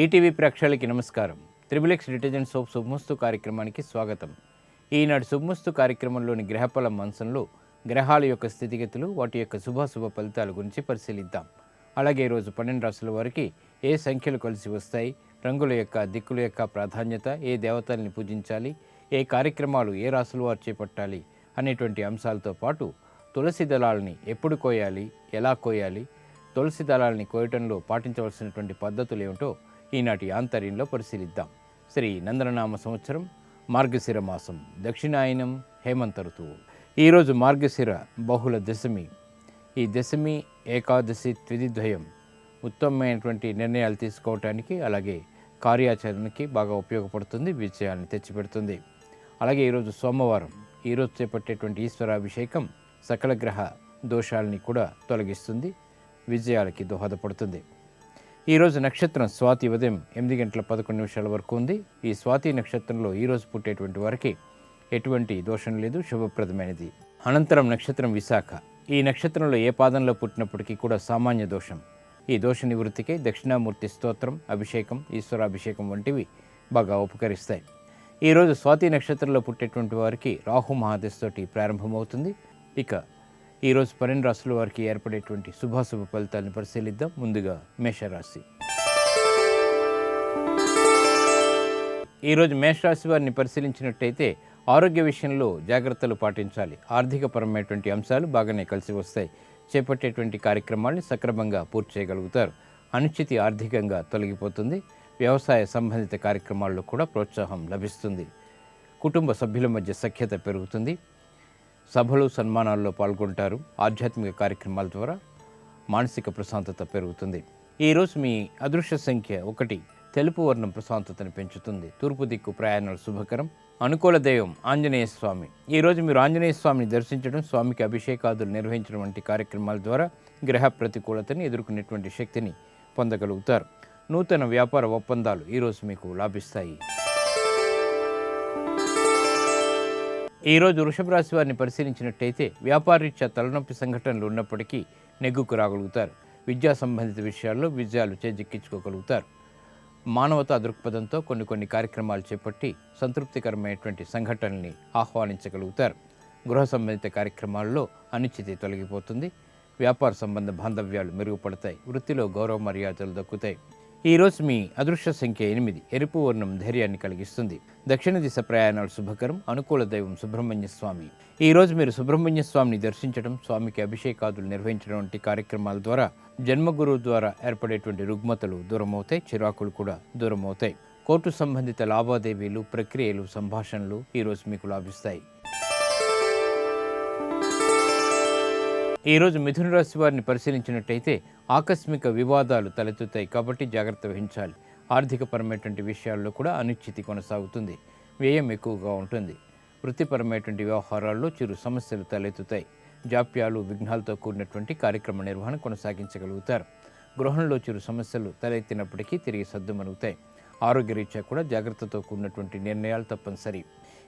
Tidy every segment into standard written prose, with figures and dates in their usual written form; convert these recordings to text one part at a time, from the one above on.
ETV ప్రేక్షకులకి నమస్కారం. Triple-X detergent soap శుభమస్తు కార్యక్రమానికి స్వాగతం. ఈనాటి శుభమస్తు కార్యక్రమంలోని గ్రహఫలం అంశంలో గ్రహాల యొక్క స్థితిగతులు, వాటి యొక్క శుభాశుభ ఫలితాల గురించి పరిశీలిద్దాం. అలాగే ఈరోజు 12 రాశుల వారికి ఏ సంఖ్యలు కలిసి వస్తాయి, రంగుల యొక్క దిక్కుల యొక్క ప్రాధాన్యత, ఏ దేవతల్ని పూజించాలి, ఏ కార్యక్రమాలు ఏ రాశుల వారు చేపట్టాలి అనేటువంటి అంశాలతో పాటు తులసి దళాలని ఎప్పుడు కోయాలి, ఎలా కోయాలి, తులసి దళాలని కోయటంలో పాటించవలసినటువంటి పద్ధతులు ఏమిటో ఈనాటి ఆంతర్యంలో పరిశీలిద్దాం. శ్రీ నందననామ సంవత్సరం మార్గశిర మాసం, దక్షిణాయనం, హేమంత ఋతువు. ఈరోజు మార్గశిర బహుళ దశమి. ఈ దశమి, ఏకాదశి, త్విదిద్వయం ఉత్తమమైనటువంటి నిర్ణయాలు తీసుకోవటానికి, అలాగే కార్యాచరణకి బాగా ఉపయోగపడుతుంది, విజయాన్ని తెచ్చిపెడుతుంది. అలాగే ఈరోజు సోమవారం. ఈరోజు చేపట్టేటువంటి ఈశ్వరాభిషేకం సకల గ్రహ దోషాలని కూడా తొలగిస్తుంది, విజయాలకి దోహదపడుతుంది. ఈరోజు నక్షత్రం స్వాతి ఉదయం 8:11 వరకు ఉంది. ఈ స్వాతి నక్షత్రంలో ఈరోజు పుట్టేటువంటి వారికి ఎటువంటి దోషం లేదు, శుభప్రదమైనది. అనంతరం నక్షత్రం విశాఖ. ఈ నక్షత్రంలో ఏ పాదంలో పుట్టినప్పటికీ కూడా సామాన్య దోషం. ఈ దోష నివృత్తికి దక్షిణామూర్తి స్తోత్రం, అభిషేకం, ఈశ్వరాభిషేకం వంటివి బాగా ఉపకరిస్తాయి. ఈరోజు స్వాతి నక్షత్రంలో పుట్టేటువంటి వారికి రాహు మహాదశతోటి ప్రారంభమవుతుంది. ఇక ఈరోజు 12 రాశుల వారికి ఏర్పడేటువంటి శుభాశుభ ఫలితాలను పరిశీలిద్దాం. ముందుగా మేషరాశి. ఈరోజు మేషరాశి వారిని పరిశీలించినట్టయితే ఆరోగ్య విషయంలో జాగ్రత్తలు పాటించాలి. ఆర్థికపరమైనటువంటి అంశాలు బాగానే కలిసి వస్తాయి. చేపట్టేటువంటి కార్యక్రమాల్ని సక్రమంగా పూర్తి చేయగలుగుతారు. అనిశ్చితి ఆర్థికంగా తొలగిపోతుంది. వ్యవసాయ సంబంధిత కార్యక్రమాల్లో కూడా ప్రోత్సాహం లభిస్తుంది. కుటుంబ సభ్యుల మధ్య సఖ్యత పెరుగుతుంది. సభలు, సన్మానాల్లో పాల్గొంటారు. ఆధ్యాత్మిక కార్యక్రమాల ద్వారా మానసిక ప్రశాంతత పెరుగుతుంది. ఈరోజు మీ అదృశ్య సంఖ్య 1. తెలుపు వర్ణం ప్రశాంతతను పెంచుతుంది. తూర్పు దిక్కు ప్రయాణాలు శుభకరం. అనుకూల దైవం ఆంజనేయ స్వామి. ఈరోజు మీరు ఆంజనేయ స్వామిని దర్శించడం, స్వామికి అభిషేకాదులు నిర్వహించడం వంటి కార్యక్రమాల ద్వారా గ్రహ ప్రతికూలతని ఎదుర్కొనేటువంటి శక్తిని పొందగలుగుతారు. నూతన వ్యాపార ఒప్పందాలు ఈరోజు మీకు లాభిస్తాయి. ఈరోజు వృషభ రాశి వారిని పరిశీలించినట్టయితే వ్యాపారరీత్యా తలనొప్పి సంఘటనలు ఉన్నప్పటికీ నెగ్గుకు రాగలుగుతారు. విద్యా సంబంధిత విషయాల్లో విజయాలు చేజిక్కించుకోగలుగుతారు. మానవతా దృక్పథంతో కొన్ని కార్యక్రమాలు చేపట్టి సంతృప్తికరమైనటువంటి సంఘటనల్ని ఆహ్వానించగలుగుతారు. గృహ సంబంధిత కార్యక్రమాల్లో అనిశ్చితి తొలగిపోతుంది. వ్యాపార సంబంధ బాంధవ్యాలు మెరుగుపడతాయి. వృత్తిలో గౌరవ మర్యాదలు దక్కుతాయి. ఈరోజు మీ అదృశ్య సంఖ్య 8. ఎరుపు వర్ణం ధైర్యాన్ని కలిగిస్తుంది. దక్షిణ దిశ ప్రయాణాలు శుభకరం. అనుకూల దైవం సుబ్రహ్మణ్య స్వామి. ఈరోజు మీరు సుబ్రహ్మణ్య స్వామిని దర్శించడం, స్వామికి అభిషేకాదులు నిర్వహించడం వంటి కార్యక్రమాల ద్వారా జన్మగురువు ద్వారా ఏర్పడేటువంటి రుగ్మతలు దూరమవుతాయి, చిరాకులు కూడా దూరమవుతాయి. కోర్టు సంబంధిత లావాదేవీలు, ప్రక్రియలు, సంభాషణలు ఈరోజు మీకు లాభిస్తాయి. ఈరోజు మిథున రాశి వారిని పరిశీలించినట్టయితే ఆకస్మిక వివాదాలు తలెత్తుతాయి, కాబట్టి జాగ్రత్త వహించాలి. ఆర్థికపరమైనటువంటి విషయాల్లో కూడా అనిశ్చితి కొనసాగుతుంది. వ్యయం ఎక్కువగా ఉంటుంది. వృత్తిపరమైనటువంటి వ్యవహారాల్లో చిరు సమస్యలు తలెత్తుతాయి. జాప్యాలు, విఘ్నాలతో కూడినటువంటి కార్యక్రమ నిర్వహణ కొనసాగించగలుగుతారు. గృహంలో చిరు సమస్యలు తలెత్తినప్పటికీ తిరిగి సద్దుమణుగుతాయి. ఆరోగ్యరీత్యా కూడా జాగ్రత్తతో కూడినటువంటి నిర్ణయాలు తప్పనిసరి.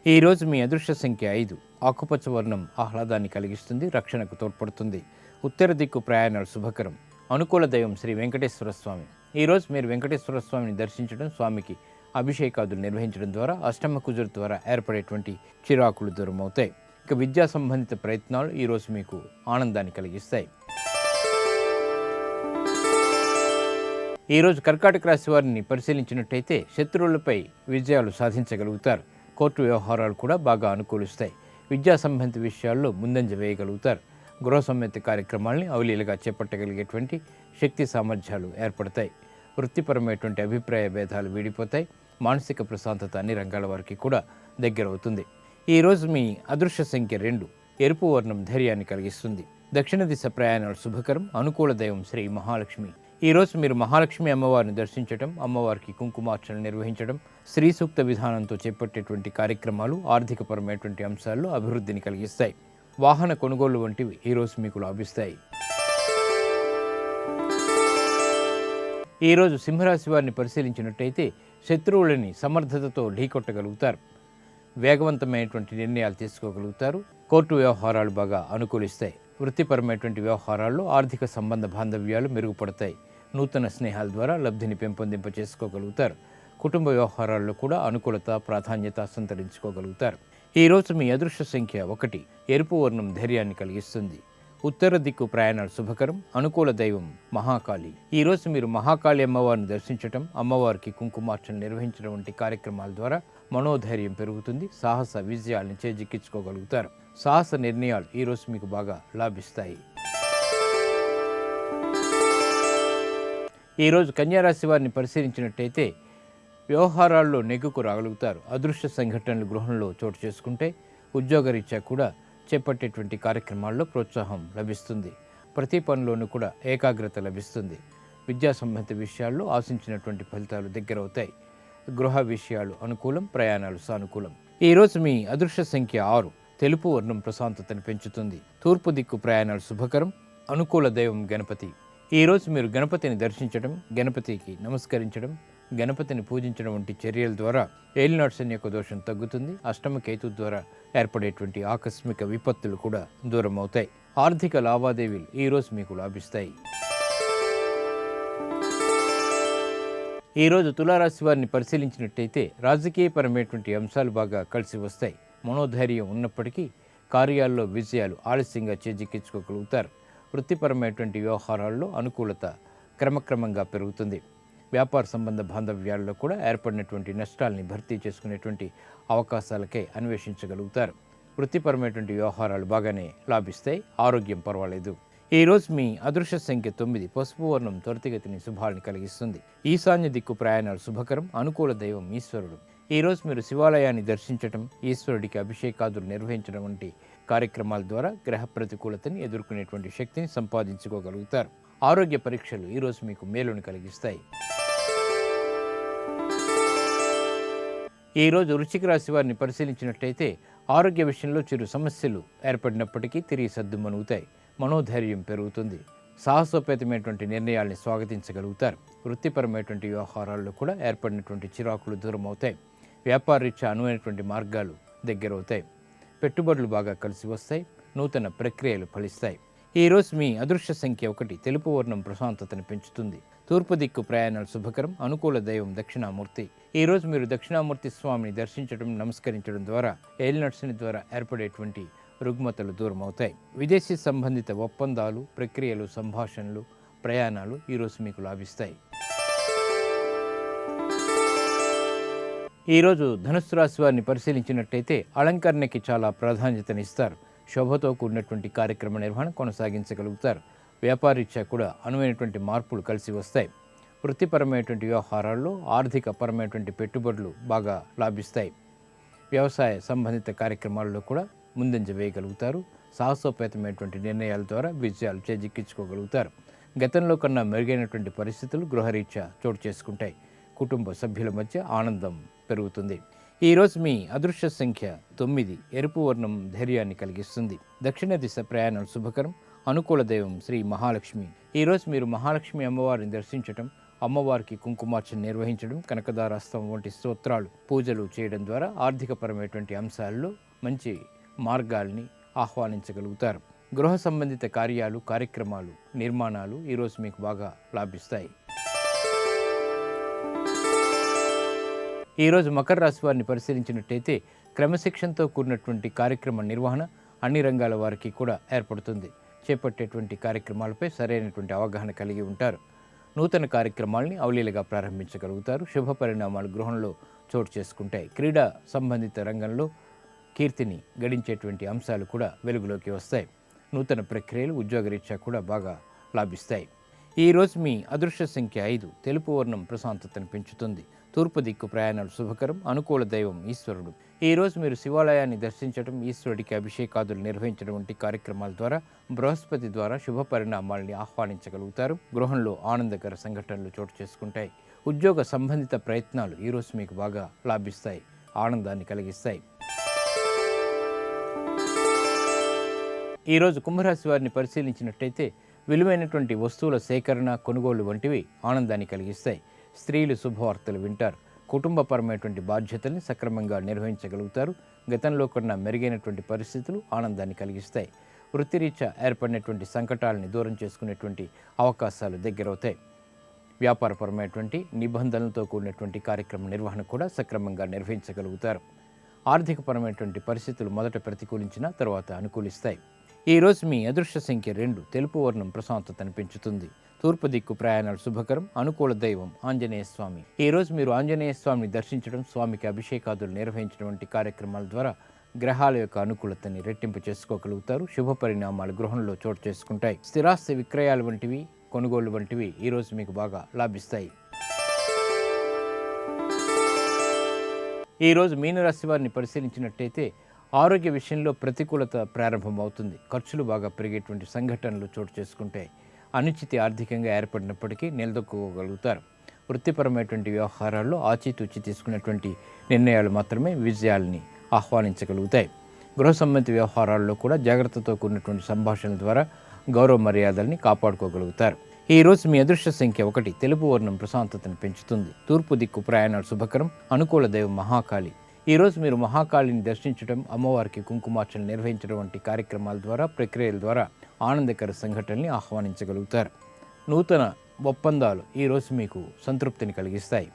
ఈరోజు మీ అదృశ్య సంఖ్య 5. ఆకుపచ్చ వర్ణం ఆహ్లాదాన్ని కలిగిస్తుంది, రక్షణకు తోడ్పడుతుంది. ఉత్తర దిక్కు ప్రయాణాలు శుభకరం. అనుకూల దైవం శ్రీ వెంకటేశ్వర స్వామి. ఈరోజు మీరు వెంకటేశ్వర స్వామిని దర్శించడం, స్వామికి అభిషేకాదులు నిర్వహించడం ద్వారా అష్టమ కుజుడు ద్వారా ఏర్పడేటువంటి చిరాకులు దూరమవుతాయి. ఇక విద్యా సంబంధిత ప్రయత్నాలు ఈరోజు మీకు ఆనందాన్ని కలిగిస్తాయి. ఈరోజు కర్కాటక రాశి వారిని పరిశీలించినట్టయితే శత్రువులపై విజయాలు సాధించగలుగుతారు. కోర్టు వ్యవహారాలు కూడా బాగా అనుకూలిస్తాయి. విద్యా సంబంధిత విషయాల్లో ముందంజ వేయగలుగుతారు. గృహ సంబంధిత కార్యక్రమాల్ని అవలీలగా చేపట్టగలిగేటువంటి శక్తి సామర్థ్యాలు ఏర్పడతాయి. వృత్తిపరమైనటువంటి అభిప్రాయ భేదాలు వీడిపోతాయి. మానసిక ప్రశాంతత అన్ని రంగాల వారికి కూడా దగ్గరవుతుంది. ఈరోజు మీ అదృశ్య సంఖ్య 2. ఎరుపు వర్ణం ధైర్యాన్ని కలిగిస్తుంది. దక్షిణ దిశ ప్రయాణాలు శుభకరం. అనుకూల దైవం శ్రీ మహాలక్ష్మి. ఈరోజు మీరు మహాలక్ష్మి అమ్మవారిని దర్శించడం, అమ్మవారికి కుంకుమార్చన నిర్వహించడం, స్త్రీ సూక్త విధానంతో చేపట్టేటువంటి కార్యక్రమాలు ఆర్థికపరమైనటువంటి అంశాల్లో అభివృద్ధిని కలిగిస్తాయి. వాహన కొనుగోలు వంటివి ఈరోజు మీకు లాభిస్తాయి. ఈరోజు సింహరాశి వారిని పరిశీలించినట్టయితే శత్రువులని సమర్థతతో ఢీకొట్టగలుగుతారు. వేగవంతమైనటువంటి నిర్ణయాలు తీసుకోగలుగుతారు. కోర్టు వ్యవహారాలు బాగా అనుకూలిస్తాయి. వృత్తిపరమైనటువంటి వ్యవహారాల్లో ఆర్థిక సంబంధ బాంధవ్యాలు మెరుగుపడతాయి. నూతన స్నేహాల ద్వారా లబ్ధిని పెంపొందింప చేసుకోగలుగుతారు. కుటుంబ వ్యవహారాల్లో కూడా అనుకూలత, ప్రాధాన్యత సంతరించుకోగలుగుతారు. ఈరోజు మీ అదృష్ట సంఖ్య 1. ఎరుపు వర్ణం ధైర్యాన్ని కలిగిస్తుంది. ఉత్తర దిక్కు ప్రయాణాలు శుభకరం. అనుకూల దైవం మహాకాళి. ఈరోజు మీరు మహాకాళి అమ్మవారిని దర్శించడం, అమ్మవారికి కుంకుమార్చన నిర్వహించడం వంటి కార్యక్రమాల ద్వారా మనోధైర్యం పెరుగుతుంది. సాహస విజయాలను చేజిక్కించుకోగలుగుతారు. సాహస నిర్ణయాలు ఈరోజు మీకు బాగా లాభిస్తాయి. ఈరోజు కన్యారాశి వారిని పరిశీలించినట్టయితే వ్యవహారాల్లో నెగ్గుకు రాగలుగుతారు. అదృష్ట సంఘటనలు గృహంలో చోటు చేసుకుంటే ఉద్యోగరీత్యా కూడా చేపట్టేటువంటి కార్యక్రమాల్లో ప్రోత్సాహం లభిస్తుంది. ప్రతి పనిలోనూ కూడా ఏకాగ్రత లభిస్తుంది. విద్యా సంబంధిత విషయాల్లో ఆశించినటువంటి ఫలితాలు దగ్గరవుతాయి. గృహ విషయాలు అనుకూలం, ప్రయాణాలు సానుకూలం. ఈరోజు మీ అదృష్ట సంఖ్య 6. తెలుపు వర్ణం ప్రశాంతతను పెంచుతుంది. తూర్పు దిక్కు ప్రయాణాలు శుభకరం. అనుకూల దైవం గణపతి. ఈరోజు మీరు గణపతిని దర్శించడం, గణపతికి నమస్కరించడం, గణపతిని పూజించడం వంటి చర్యల ద్వారా ఏలినాటి శని యొక్క దోషం తగ్గుతుంది. అష్టమ కేతు ద్వారా ఏర్పడేటువంటి ఆకస్మిక విపత్తులు కూడా దూరం అవుతాయి. ఆర్థిక లావాదేవీలు ఈరోజు మీకు లాభిస్తాయి. ఈరోజు తులారాశి వారిని పరిశీలించినట్టయితే రాజకీయపరమైనటువంటి అంశాలు బాగా కలిసి వస్తాయి. మనోధైర్యం ఉన్నప్పటికీ కార్యాల్లో విజయాలు ఆలస్యంగా చేజిక్కించుకోగలుగుతారు. వృత్తిపరమైనటువంటి వ్యవహారాల్లో అనుకూలత క్రమక్రమంగా పెరుగుతుంది. వ్యాపార సంబంధ బాంధవ్యాల్లో కూడా ఏర్పడినటువంటి నష్టాలని భర్తీ చేసుకునేటువంటి అవకాశాలకే అన్వేషించగలుగుతారు. వృత్తిపరమైనటువంటి వ్యవహారాలు బాగానే లాభిస్తాయి. ఆరోగ్యం పర్వాలేదు. ఈరోజు మీ అదృష్ట సంఖ్య 9. పసుపు వర్ణం త్వరితగతిని శుభాలను కలిగిస్తుంది. ఈశాన్య దిక్కు ప్రయాణాలు శుభకరం. అనుకూల దైవం ఈశ్వరుడు. ఈరోజు మీరు శివాలయాన్ని దర్శించడం, ఈశ్వరుడికి అభిషేకాదులు నిర్వహించడం వంటి కార్యక్రమాల ద్వారా గ్రహ ప్రతికూలతని ఎదుర్కొనేటువంటి శక్తిని సంపాదించుకోగలుగుతారు. ఆరోగ్య పరీక్షలు ఈరోజు మీకు మేలును కలిగిస్తాయి. ఈరోజు వృశ్చిక రాశి వారిని పరిశీలించినట్టయితే ఆరోగ్య విషయంలో చిరు సమస్యలు ఏర్పడినప్పటికీ తిరిగి సద్దుమణుగుతాయి. మనోధైర్యం పెరుగుతుంది. సాహసోపేతమైనటువంటి నిర్ణయాల్ని స్వాగతించగలుగుతారు. వృత్తిపరమైనటువంటి వ్యవహారాల్లో కూడా ఏర్పడినటువంటి చిరాకులు దూరం అవుతాయి. వ్యాపారరీత్యా అనువైనటువంటి మార్గాలు దగ్గరవుతాయి. పెట్టుబడులు బాగా కలిసి వస్తాయి. నూతన ప్రక్రియలు ఫలిస్తాయి. ఈరోజు మీ అదృష్ట సంఖ్య 1. తెలుపు వర్ణం ప్రశాంతతను పెంచుతుంది. తూర్పు దిక్కు ప్రయాణాలు శుభకరం. అనుకూల దైవం దక్షిణామూర్తి. ఈరోజు మీరు దక్షిణామూర్తి స్వామిని దర్శించడం, నమస్కరించడం ద్వారా ఏలినాటి శని ద్వారా ఏర్పడేటువంటి రుగ్మతలు దూరం అవుతాయి. విదేశీ సంబంధిత ఒప్పందాలు, ప్రక్రియలు, సంభాషణలు, ప్రయాణాలు ఈరోజు మీకు లాభిస్తాయి. ఈరోజు ధనుస్సు రాశి వారిని పరిశీలించినట్టయితే అలంకరణకి చాలా ప్రాధాన్యతనిస్తారు. శోభతో కూడినటువంటి కార్యక్రమ నిర్వహణ కొనసాగించగలుగుతారు. వ్యాపారీత్యా కూడా అనువైనటువంటి మార్పులు కలిసి వస్తాయి. వృత్తిపరమైనటువంటి వ్యవహారాల్లో ఆర్థిక పరమైనటువంటి పెట్టుబడులు బాగా లాభిస్తాయి. వ్యవసాయ సంబంధిత కార్యక్రమాల్లో కూడా ముందంజ వేయగలుగుతారు. సాహసోపేతమైనటువంటి నిర్ణయాల ద్వారా విజయాలు చేజిక్కించుకోగలుగుతారు. గతంలో కన్నా మెరుగైనటువంటి పరిస్థితులు గృహరీత్యా చోటు చేసుకుంటాయి. కుటుంబ సభ్యుల మధ్య ఆనందం పెరుగుతుంది. ఈరోజు మీ అదృష్ట సంఖ్య 9. ఎరుపు వర్ణం ధైర్యాన్ని కలిగిస్తుంది. దక్షిణ దిశ ప్రయాణం శుభకరం. అనుకూల దైవం శ్రీ మహాలక్ష్మి. ఈరోజు మీరు మహాలక్ష్మి అమ్మవారిని దర్శించడం, అమ్మవారికి కుంకుమార్చన నిర్వహించడం, కనకదారాస్తం వంటి స్తోత్రాలు, పూజలు చేయడం ద్వారా ఆర్థికపరమైనటువంటి అంశాల్లో మంచి మార్గాల్ని ఆహ్వానించగలుగుతారు. గృహ సంబంధిత కార్యాలు, కార్యక్రమాలు, నిర్మాణాలు ఈరోజు మీకు బాగా లాభిస్తాయి. ఈరోజు మకర రాశి వారిని పరిశీలించినట్టయితే క్రమశిక్షణతో కూడినటువంటి కార్యక్రమ నిర్వహణ అన్ని రంగాల వారికి కూడా ఏర్పడుతుంది. చేపట్టేటువంటి కార్యక్రమాలపై సరైనటువంటి అవగాహన కలిగి ఉంటారు. నూతన కార్యక్రమాల్ని అవలీలగా ప్రారంభించగలుగుతారు. శుభ పరిణామాలు గృహంలో చోటు చేసుకుంటాయి. క్రీడా సంబంధిత రంగంలో కీర్తిని గడించేటువంటి అంశాలు కూడా వెలుగులోకి వస్తాయి. నూతన ప్రక్రియలు ఉద్యోగరీత్యా కూడా బాగా లాభిస్తాయి. ఈరోజు మీ అదృష్ట సంఖ్య 5. తెలుపు వర్ణం ప్రశాంతతను పెంచుతుంది. తూర్పు దిక్కు ప్రయాణాలు శుభకరం. అనుకూల దైవం ఈశ్వరుడు. ఈరోజు మీరు శివాలయాన్ని దర్శించడం, ఈశ్వరుడికి అభిషేకాదులు నిర్వహించడం వంటి కార్యక్రమాల ద్వారా బృహస్పతి ద్వారా శుభ పరిణామాల్ని ఆహ్వానించగలుగుతారు. గృహంలో ఆనందకర సంఘటనలు చోటు చేసుకుంటాయి. ఉద్యోగ సంబంధిత ప్రయత్నాలు ఈరోజు మీకు బాగా లాభిస్తాయి, ఆనందాన్ని కలిగిస్తాయి. ఈరోజు కుంభరాశి వారిని పరిశీలించినట్టయితే విలువైనటువంటి వస్తువుల సేకరణ, కొనుగోలు వంటివి ఆనందాన్ని కలిగిస్తాయి. స్త్రీలు శుభవార్తలు వింటారు. కుటుంబపరమైనటువంటి బాధ్యతల్ని సక్రమంగా నిర్వహించగలుగుతారు. గతంలో కన్నా మెరుగైనటువంటి పరిస్థితులు ఆనందాన్ని కలిగిస్తాయి. వృత్తిరీత్యా ఏర్పడినటువంటి సంకటాలని దూరం చేసుకునేటువంటి అవకాశాలు దగ్గరవుతాయి. వ్యాపారపరమైనటువంటి నిబంధనలతో కూడినటువంటి కార్యక్రమ నిర్వహణ కూడా సక్రమంగా నిర్వహించగలుగుతారు. ఆర్థికపరమైనటువంటి పరిస్థితులు మొదట ప్రతికూలించిన తర్వాత అనుకూలిస్తాయి. ఈరోజు మీ అదృష్ట సంఖ్య 2, తెలుపు వర్ణం ప్రశాంతతను పెంచుతుంది. తూర్పు దిక్కు ప్రయాణాలు శుభకరం. అనుకూల దైవం ఆంజనేయ స్వామి. ఈరోజు మీరు ఆంజనేయ స్వామిని దర్శించడం, స్వామికి అభిషేకాదులు నిర్వహించడం వంటి కార్యక్రమాల ద్వారా గ్రహాల యొక్క అనుకూలతని రెట్టింపు చేసుకోగలుగుతారు. శుభ పరిణామాలు గృహంలో చోటు చేసుకుంటాయి. స్థిరాస్తి విక్రయాలు వంటివి, కొనుగోలు వంటివి ఈరోజు మీకు బాగా లాభిస్తాయి. ఈరోజు మీనరాశి వారిని పరిశీలించినట్టయితే ఆరోగ్య విషయంలో ప్రతికూలత ప్రారంభమవుతుంది. ఖర్చులు బాగా పెరిగేటువంటి సంఘటనలు చోటు చేసుకుంటాయి. అనిశ్చితి ఆర్థికంగా ఏర్పడినప్పటికీ నిలదొక్కుకోగలుగుతారు. వృత్తిపరమైనటువంటి వ్యవహారాల్లో ఆచితూచి తీసుకున్నటువంటి నిర్ణయాలు మాత్రమే విజయాల్ని ఆహ్వానించగలుగుతాయి. గృహ సంబంధిత వ్యవహారాల్లో కూడా జాగ్రత్తతో కూడినటువంటి సంభాషణల ద్వారా గౌరవ మర్యాదల్ని కాపాడుకోగలుగుతారు. ఈరోజు మీ అదృష్ట సంఖ్య 1, తెలుపు వర్ణం ప్రశాంతతను పెంచుతుంది. తూర్పు దిక్కు ప్రయాణాలు శుభకరం. అనుకూల దైవం మహాకాళి. ఈరోజు మీరు మహాకాళిని దర్శించడం, అమ్మవారికి కుంకుమార్చన నిర్వహించడం వంటి కార్యక్రమాల ద్వారా, ప్రక్రియల ద్వారా ఆనందకర సంఘటనల్ని ఆహ్వానించగలుగుతారు. నూతన ఒప్పందాలు ఈరోజు మీకు సంతృప్తిని కలిగిస్తాయి.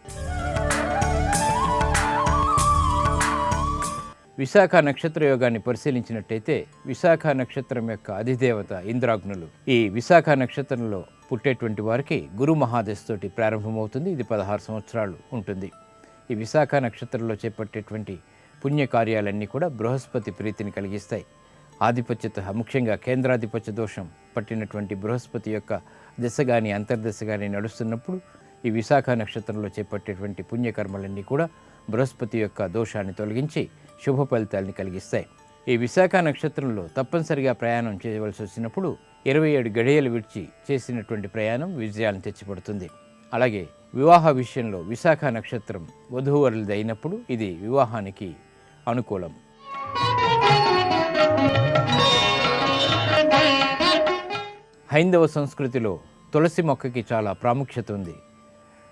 విశాఖ నక్షత్ర యోగాన్ని పరిశీలించినట్టయితే విశాఖ నక్షత్రం యొక్క అధిదేవత ఇంద్రాగ్నులు. ఈ విశాఖ నక్షత్రంలో పుట్టేటువంటి వారికి గురు మహాదశతోటి ప్రారంభమవుతుంది. ఇది 16 సంవత్సరాలు ఉంటుంది. ఈ విశాఖ నక్షత్రంలో చేపట్టేటువంటి పుణ్యకార్యాలన్నీ కూడా బృహస్పతి ప్రీతిని కలిగిస్తాయి. ఆధిపత్యత, ముఖ్యంగా కేంద్రాధిపత్య దోషం పట్టినటువంటి బృహస్పతి యొక్క దశ కానీ అంతర్దశ కానీ నడుస్తున్నప్పుడు ఈ విశాఖ నక్షత్రంలో చేపట్టేటువంటి పుణ్యకర్మలన్నీ కూడా బృహస్పతి యొక్క దోషాన్ని తొలగించి శుభ ఫలితాలని కలిగిస్తాయి. ఈ విశాఖ నక్షత్రంలో తప్పనిసరిగా ప్రయాణం చేయవలసి వచ్చినప్పుడు 27 గడియలు విడిచి చేసినటువంటి ప్రయాణం విజయాలను తెచ్చిపడుతుంది. అలాగే వివాహ విషయంలో విశాఖ నక్షత్రం వధూవరులది అయినప్పుడు ఇది వివాహానికి అనుకూలం. హైందవ సంస్కృతిలో తులసి మొక్కకి చాలా ప్రాముఖ్యత ఉంది.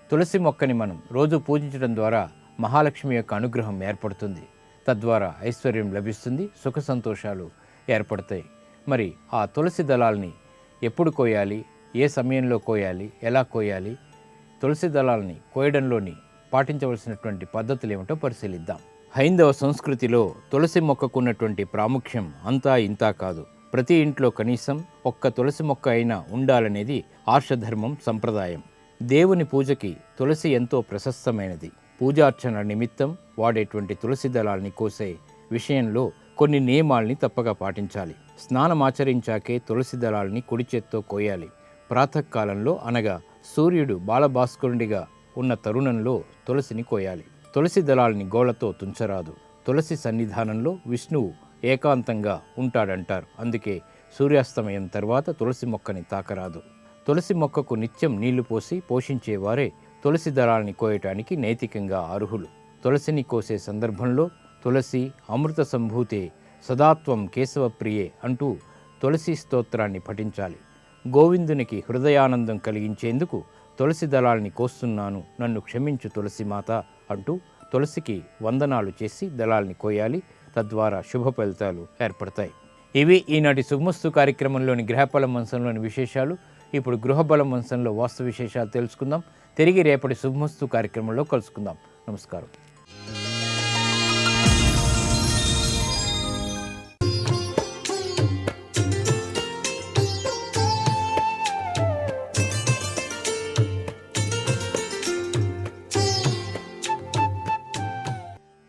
తులసి మొక్కని మనం రోజు పూజించడం ద్వారా మహాలక్ష్మి యొక్క అనుగ్రహం ఏర్పడుతుంది. తద్వారా ఐశ్వర్యం లభిస్తుంది, సుఖ సంతోషాలు ఏర్పడతాయి. మరి ఆ తులసి దళాల్ని ఎప్పుడు కోయాలి, ఏ సమయంలో కోయాలి, ఎలా కోయాలి, తులసి దళాలని కోయడంలోని పాటించవలసినటువంటి పద్ధతులు ఏమిటో పరిశీలిద్దాం. హైందవ సంస్కృతిలో తులసి మొక్కకున్నటువంటి ప్రాముఖ్యం అంతా ఇంతా కాదు. ప్రతి ఇంట్లో కనీసం ఒక్క తులసి మొక్క అయినా ఉండాలనేది ఆర్షధర్మం, సంప్రదాయం. దేవుని పూజకి తులసి ఎంతో ప్రశస్తమైనది. పూజార్చన నిమిత్తం వాడేటువంటి తులసి దళాల్ని కోసే విషయంలో కొన్ని నియమాల్ని తప్పక పాటించాలి. స్నానమాచరించాకే తులసి దళాల్ని కుడి చేత్తో కోయాలి. ప్రాతకాలంలో అనగా సూర్యుడు బాలభాస్కరుడిగా ఉన్న తరుణంలో తులసిని కోయాలి. తులసి దళాల్ని గోళ్లతో తుంచరాదు. తులసి సన్నిధానంలో విష్ణువు ఏకాంతంగా ఉంటాడంటారు. అందుకే సూర్యాస్తమయం తర్వాత తులసి మొక్కని తాకరాదు. తులసి మొక్కకు నిత్యం నీళ్లు పోసి పోషించేవారే తులసి దళాల్ని కోయటానికి నైతికంగా అర్హులు. తులసిని కోసే సందర్భంలో తులసి అమృత సంభూతే సదాత్వం కేశవప్రియే అంటూ తులసి స్తోత్రాన్ని పఠించాలి. గోవిందునికి హృదయానందం కలిగించేందుకు తులసి దళాల్ని కోస్తున్నాను, నన్ను క్షమించు తులసి మాత అంటూ తులసికి వందనాలు చేసి దళాల్ని కోయాలి. తద్వారా శుభ ఫలితాలు ఏర్పడతాయి. ఇవి ఈనాటి శుభమస్తు కార్యక్రమంలోని గ్రహబలం వంశంలోని విశేషాలు. ఇప్పుడు గృహబలం వంశంలో వాస్తు విశేషాలు తెలుసుకుందాం. తిరిగి రేపటి శుభమస్తు కార్యక్రమంలో కలుసుకుందాం. నమస్కారం.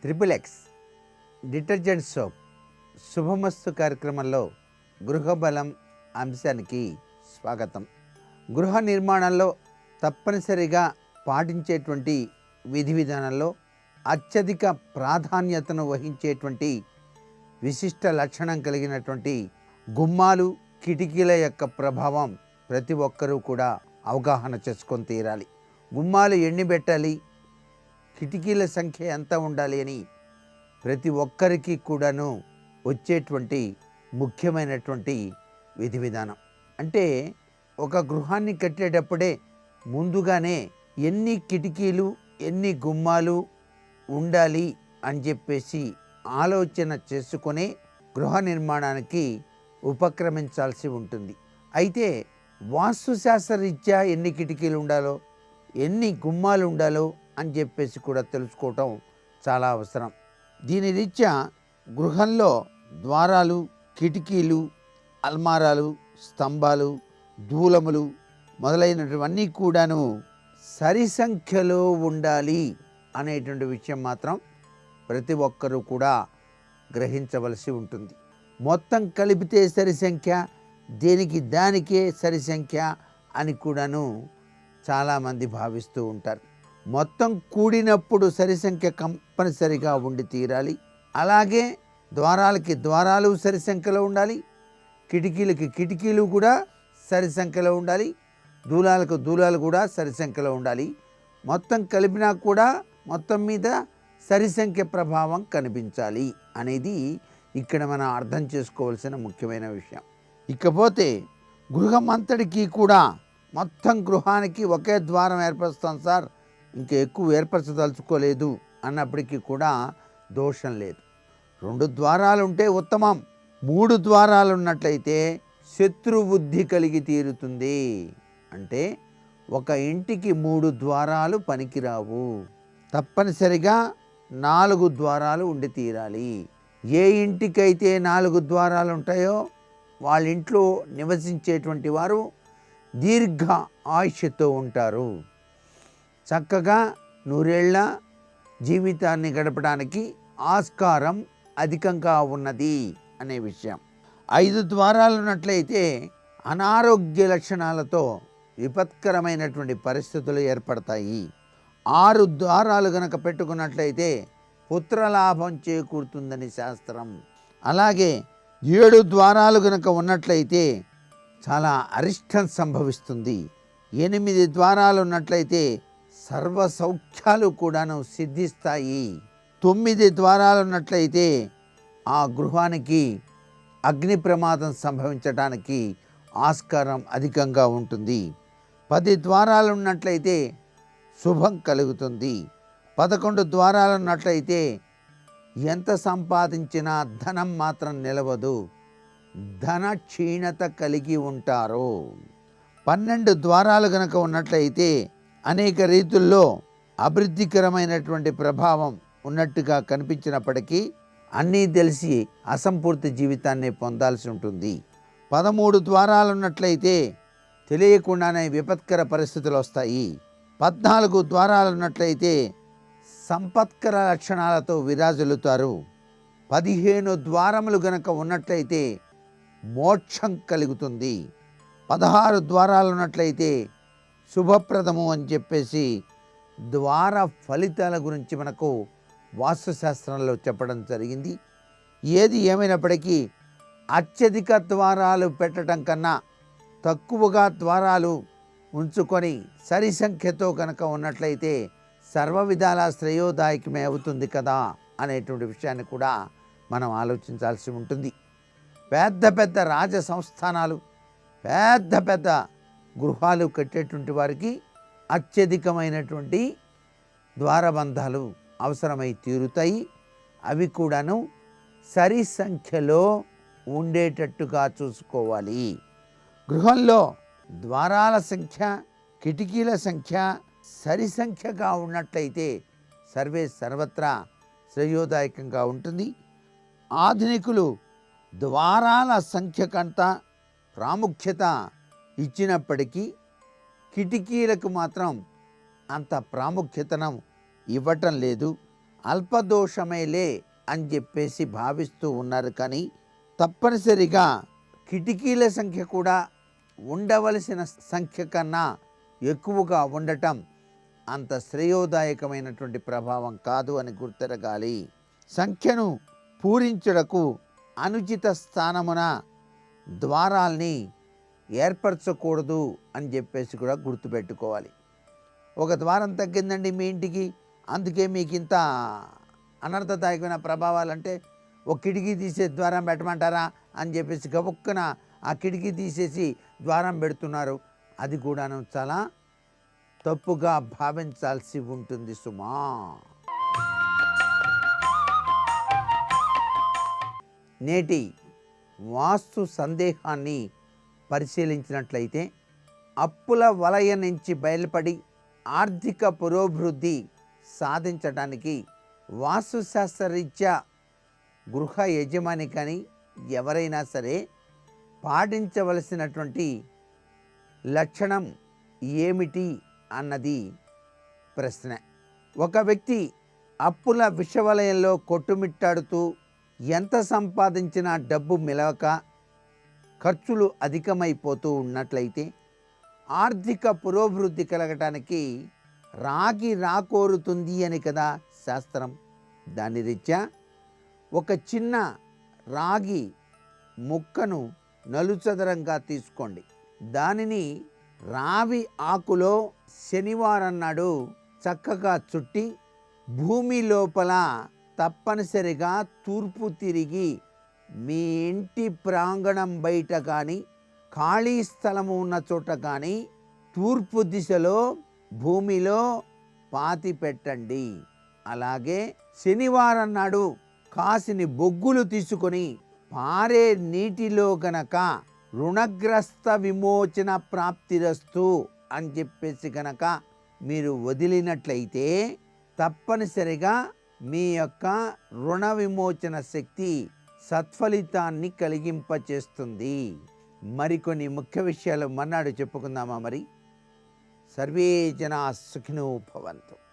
XXX డిటర్జెంట్ సోప్ శుభమస్తు కార్యక్రమంలో గృహబలం అంశానికి స్వాగతం. గృహ నిర్మాణంలో తప్పనిసరిగా పాటించేటువంటి విధి విధానంలో అత్యధిక ప్రాధాన్యతను వహించేటువంటి విశిష్ట లక్షణం కలిగినటువంటి గుమ్మాలు, కిటికీల యొక్క ప్రభావం ప్రతి ఒక్కరూ కూడా అవగాహన చేసుకొని తీరాలి. గుమ్మాలు ఎన్ని పెట్టాలి, కిటికీల సంఖ్య ఎంత ఉండాలి అని ప్రతి ఒక్కరికి కూడాను వచ్చేటువంటి ముఖ్యమైనటువంటి విధి విధానం. అంటే ఒక గృహాన్ని కట్టేటప్పుడే ముందుగానే ఎన్ని కిటికీలు, ఎన్ని గుమ్మాలు ఉండాలి అని చెప్పేసి ఆలోచన చేసుకునే గృహ నిర్మాణానికి ఉపక్రమించాల్సి ఉంటుంది. అయితే వాస్తుశాస్త్రరీత్యా ఎన్ని కిటికీలు ఉండాలో, ఎన్ని గుమ్మాలు ఉండాలో అని చెప్పేసి కూడా తెలుసుకోవటం చాలా అవసరం. దీని రీత్యా గృహంలో ద్వారాలు, కిటికీలు, అల్మారాలు, స్తంభాలు, దూలములు మొదలైనటువన్నీ కూడాను సరి సంఖ్యలో ఉండాలి అనేటువంటి విషయం మాత్రం ప్రతి ఒక్కరూ కూడా గ్రహించవలసి ఉంటుంది. మొత్తం కలిపితే సరి సంఖ్య, దేనికి దానికే సరి సంఖ్య అని కూడాను చాలామంది భావిస్తూ ఉంటారు. మొత్తం కూడినప్పుడు సరి సంఖ్య కంపల్సరిగా ఉండి తీరాలి. అలాగే ద్వారాలకి ద్వారాలు సరి సంఖ్యలో ఉండాలి, కిటికీలకి కిటికీలు కూడా సరి సంఖ్యలో ఉండాలి, దూలాలకు దూలాలు కూడా సరి సంఖ్యలో ఉండాలి. మొత్తం కలిపినా కూడా మొత్తం మీద సరి సంఖ్య ప్రభావం కనిపించాలి అనేది ఇక్కడ మనం అర్థం చేసుకోవాల్సిన ముఖ్యమైన విషయం. ఇకపోతే గృహం అంతటికీ కూడా మొత్తం గృహానికి ఒకే ద్వారం ఏర్పరుస్తాం సార్, ఇంకా ఎక్కువ ఏర్పరచదలుచుకోలేదు అన్నప్పటికీ కూడా దోషం లేదు. 2 ద్వారాలు ఉంటే ఉత్తమం. 3 ద్వారాలు ఉన్నట్లయితే శత్రుబుద్ధి కలిగి తీరుతుంది. అంటే ఒక ఇంటికి 3 ద్వారాలు పనికిరావు, తప్పనిసరిగా 4 ద్వారాలు ఉండి తీరాలి. ఏ ఇంటికైతే 4 ద్వారాలు ఉంటాయో వాళ్ళ ఇంట్లో నివసించేటువంటి వారు దీర్ఘ ఆయుష్తో ఉంటారు, చక్కగా 100 ఏళ్ల జీవితాన్ని గడపడానికి ఆస్కారం అధికంగా ఉన్నది అనే విషయం. 5 ద్వారాలు ఉన్నట్లయితే అనారోగ్య లక్షణాలతో విపత్కరమైనటువంటి పరిస్థితులు ఏర్పడతాయి. 6 ద్వారాలు గనక పెట్టుకున్నట్లయితే పుత్రలాభం చేకూరుతుందని శాస్త్రం. అలాగే 7 ద్వారాలు గనక ఉన్నట్లయితే చాలా అరిష్టం సంభవిస్తుంది. 8 ద్వారాలు ఉన్నట్లయితే సర్వ సౌఖ్యాలు కూడాను సిద్ధిస్తాయి. 9 ద్వారాలు ఉన్నట్లయితే ఆ గృహానికి అగ్ని ప్రమాదం సంభవించడానికి ఆస్కారం అధికంగా ఉంటుంది. 10 ద్వారాలు ఉన్నట్లయితే శుభం కలుగుతుంది. 11 ద్వారాలు ఉన్నట్లయితే ఎంత సంపాదించినా ధనం మాత్రం నిలవదు, ధన క్షీణత కలిగి ఉంటారు. 12 ద్వారాలు గనక ఉన్నట్లయితే అనేక రీతుల్లో అభివృద్ధికరమైనటువంటి ప్రభావం ఉన్నట్టుగా కనిపించినప్పటికీ అన్నీ తెలిసి అసంపూర్తి జీవితాన్ని పొందాల్సి ఉంటుంది. 13 ద్వారాలు ఉన్నట్లయితే తెలియకుండానే విపత్కర పరిస్థితులు వస్తాయి. 14 ద్వారాలు ఉన్నట్లయితే సంపత్కర లక్షణాలతో విరాజిల్లుతారు. 15 ద్వారములు గనక ఉన్నట్లయితే మోక్షం కలుగుతుంది. 16 ద్వారాలు ఉన్నట్లయితే శుభప్రదము అని చెప్పేసి ద్వార ఫలితాల గురించి మనకు వాస్తుశాస్త్రంలో చెప్పడం జరిగింది. ఏది ఏమైనప్పటికీ అత్యధిక ద్వారాలు పెట్టడం కన్నా తక్కువగా ద్వారాలు ఉంచుకొని సరి సంఖ్యతో కనుక ఉన్నట్లయితే సర్వ విధాల శ్రేయోదాయకమే అవుతుంది కదా అనేటువంటి విషయాన్ని కూడా మనం ఆలోచించాల్సి ఉంటుంది. పెద్ద పెద్ద రాజ సంస్థానాలు, పెద్ద పెద్ద గృహాలు కట్టేటువంటి వారికి అత్యధికమైనటువంటి ద్వారబంధాలు అవసరమై తీరుతాయి. అవి కూడాను సరి సంఖ్యలో ఉండేటట్టుగా చూసుకోవాలి. గృహంలో ద్వారాల సంఖ్య, కిటికీల సంఖ్య సరి సంఖ్యగా ఉన్నట్లయితే సర్వత్రా శ్రేయోదాయకంగా ఉంటుంది. ఆధునికులు ద్వారాల సంఖ్యకంత ప్రాముఖ్యత ఇచ్చినప్పటికీ కిటికీలకు మాత్రం అంత ప్రాముఖ్యతను ఇవ్వటం లేదు. అల్పదోషమేలే అని చెప్పేసి భావిస్తూ ఉన్నారు. కానీ తప్పనిసరిగా కిటికీల సంఖ్య కూడా ఉండవలసిన సంఖ్య కన్నా ఎక్కువగా ఉండటం అంత శ్రేయోదాయకమైనటువంటి ప్రభావం కాదు అని గుర్తెరగాలి. సంఖ్యను పూరించుటకు అనుచిత స్థానమున ద్వారాల్ని ఏర్పరచకూడదు అని చెప్పేసి కూడా గుర్తుపెట్టుకోవాలి. ఒక ద్వారం తగ్గిందండి మీ ఇంటికి, అందుకే మీకు ఇంత అనర్థదాయకమైన ప్రభావాలంటే ఒక కిటికీ తీసే ద్వారం పెట్టమంటారా అని చెప్పేసి గబుక్కున ఆ కిటికీ తీసేసి ద్వారం పెడుతున్నారు. అది కూడాను చాలా తప్పుగా భావించాల్సి ఉంటుంది సుమా. నేటి వాస్తు సందేహాన్ని పరిశీలించినట్లయితే అప్పుల వలయ నుంచి బయలుపడి ఆర్థిక పురోభివృద్ధి సాధించడానికి వాస్తుశాస్త్రరీత్యా గృహ యజమాని కానీ ఎవరైనా సరే పాటించవలసినటువంటి లక్షణం ఏమిటి అన్నది ప్రశ్న. ఒక వ్యక్తి అప్పుల విషవలయంలో కొట్టుమిట్టాడుతూ ఎంత సంపాదించినా డబ్బు మిలవక ఖర్చులు అధికమైపోతూ ఉన్నట్లయితే ఆర్థిక పురోభివృద్ధి కలగటానికి రాగి రాకోరుతుంది అని కదా శాస్త్రం. దాని రీత్యా ఒక చిన్న రాగి ముక్కను నలుచదరంగా తీసుకోండి. దానిని రావి ఆకులో శనివారం నాడు చక్కగా చుట్టి భూమి లోపల తప్పనిసరిగా తూర్పు తిరిగి మీ ఇంటి ప్రాంగణం బయట కానీ ఖాళీ స్థలము ఉన్న చోట కానీ తూర్పు దిశలో భూమిలో పాతి పెట్టండి. అలాగే శనివారం నాడు కాసిని బొగ్గులు తీసుకొని పారే నీటిలో గనక రుణగ్రస్త విమోచన ప్రాప్తిరస్తు అని చెప్పేసి గనక మీరు వదిలినట్లయితే తప్పనిసరిగా మీ యొక్క రుణ విమోచన శక్తి సత్ఫలితాన్ని కలిగింపచేస్తుంది. మరికొన్ని ముఖ్య విషయాలు మన్నాడు చెప్పుకుందామా? మరి సర్వే జనా సుఖినో భవంతు.